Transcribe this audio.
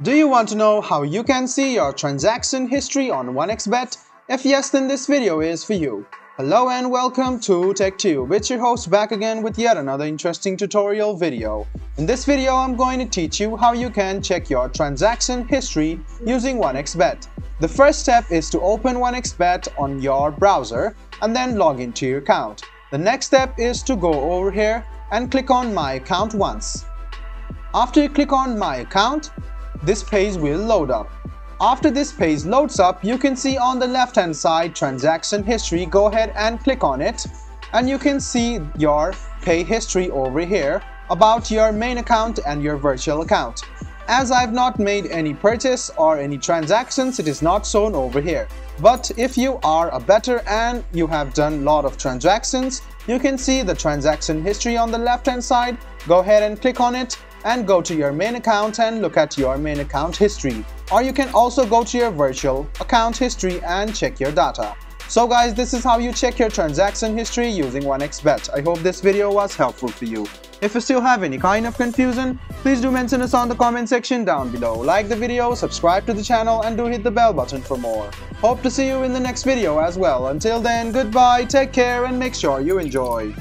Do you want to know how you can see your transaction history on 1xBet? If yes, then this video is for you. Hello and welcome to TechTube. It's your host back again with yet another interesting tutorial video. In this video, I'm going to teach you how you can check your transaction history using 1xBet. The first step is to open 1xBet on your browser and then log into your account. The next step is to go over here and click on My Account once. After you click on My Account, this page will load up. After this page loads up, you can see on the left hand side transaction history. Go ahead and click on it and you can see your pay history over here about your main account and your virtual account. As I've not made any purchase or any transactions, it is not shown over here. But if you are a bettor and you have done a lot of transactions, you can see the transaction history on the left hand side. Go ahead and click on it and go to your main account and look at your main account history. Or you can also go to your virtual account history and check your data. So guys, this is how you check your transaction history using 1xBet. I hope this video was helpful for you. If you still have any kind of confusion, please do mention us on the comment section down below. Like the video, subscribe to the channel and do hit the bell button for more. Hope to see you in the next video as well. Until then, goodbye, take care and make sure you enjoy.